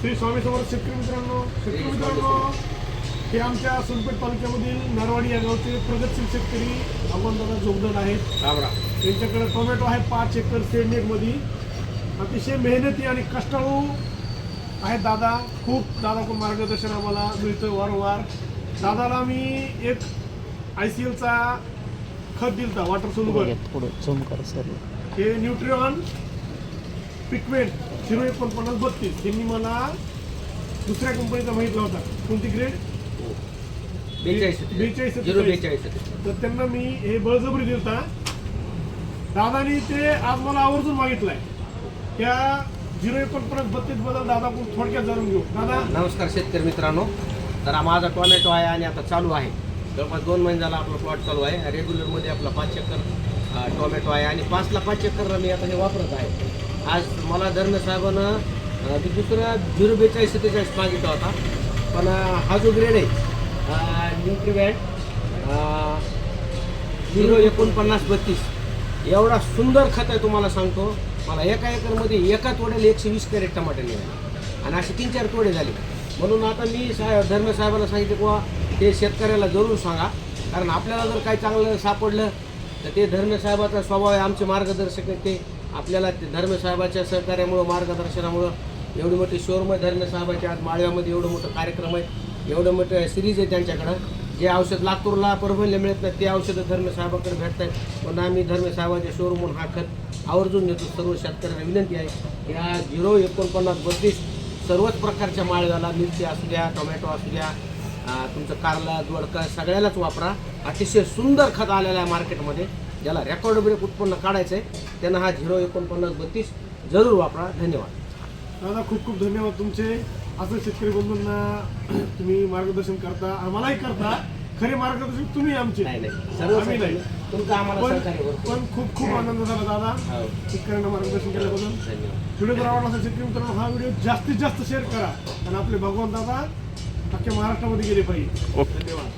श्री स्वामी समर्थ शेतकरी मित्रांनो हे आमच्या सोनपेठ तालुक्यामधील नरवाडी या गावचे प्रगतशील शेतकरी अमोलदादा जोगदंड आहेत. त्यांच्याकडे टोमॅटो आहे 5 एकर सेडनेटमध्ये. अतिशय मेहनती आणि कष्टाळू आहेत दादा. खूप दादाकडून मार्गदर्शन आम्हाला मिळतं वारंवार. दादाला मी एक ICLचा खत दिलता वॉटर सोल्युबल, हे न्यूट्रिऑन पिकमेंट 04932 त्यांनी मला दुसऱ्या कंपनीचा माहितला होता. कोणती ग्रेड? 42. तर त्यांना मी हे बळजबरी दिलता. दादानी ते आज मला आवर्जून मागितलंय. त्या 04932 बद्दल दादा थोडक्यात जाणून घेऊ. दादा नमस्कार शेतकरी मित्रांनो. तर माझा टोमॅटो आहे आणि आता चालू आहे, जवळपास 2 महिने झाला आपला प्लॉट चालू आहे. रेग्युलरमध्ये आपला 5 एकर टोमॅटो आहे आणि 5ला 5 एकरला मी आता हे वापरत आहे. आज मला धर्मे साहेबानं दुसरा 04247 मागितला होता, पण हा जो ग्रेड आहे न्यूट्रिवॅट 04932 एवढा सुंदर खत आहे. तुम्हाला सांगतो, मला एका एकरमध्ये एका तोड्याला 120 कॅरेट टमाटे निघाले आणि असे 3-4 तोडे झाले. म्हणून आता मी धर्मे साहेबाला सांगितले किंवा ते शेतकऱ्याला जरूर सांगा, कारण आपल्याला जर काही चांगलं सापडलं तर ते धर्मे साहेबाचा स्वभाव आहे, आमचे मार्गदर्शक आहेत. ते आपल्याला ते धर्मे साहेबाच्या सहकार्यामुळं मार्गदर्शनामुळं एवढी मोठी शोरूम आहे धर्मे साहेबाच्या. आज माळव्यामध्ये एवढं मोठं कार्यक्रम आहे, एवढं मोठं सिरीज आहे त्यांच्याकडं. जे औषध लातूरला परभणीला मिळत नाही ते औषधं धर्मे साहेबाकडे भेटत आहेत. पण आम्ही धर्मे साहेबाच्या शोरूमहून हा खत आवर्जून देतो. सर्व शेतकऱ्यांना विनंती आहे, या 04932 सर्वच प्रकारच्या माळव्याला मिरची असू द्या, टोमॅटो असू द्या, तुमचं कारला दोडका सगळ्यालाच वापरा. अतिशय सुंदर खत आलेलं आहे मार्केटमध्ये. ज्याला रेकॉर्ड ब्रेक उत्पन्न काढायचं आहे त्यांना हा 04932 जरूर वापरा. धन्यवाद दादा, खूप खूप धन्यवाद तुमचे. असं शेतकरी बंधूंना तुम्ही मार्गदर्शन करता, आम्हालाही करता. खरे मार्गदर्शक तुम्ही आमचे, आम्ही नाही. तुमचं आम्हाला सहकार्य पण खूप खूप आनंद झाला दादा शेतकऱ्यांना मार्गदर्शन केल्याबद्दल. व्हिडिओ जर आवडला असेल शेतकरी मित्रांनो, हा व्हिडिओ जास्तीत जास्त शेअर करा आणि आपले भगवान दादा अख्ख्या महाराष्ट्रामध्ये गेले पाहिजे. धन्यवाद.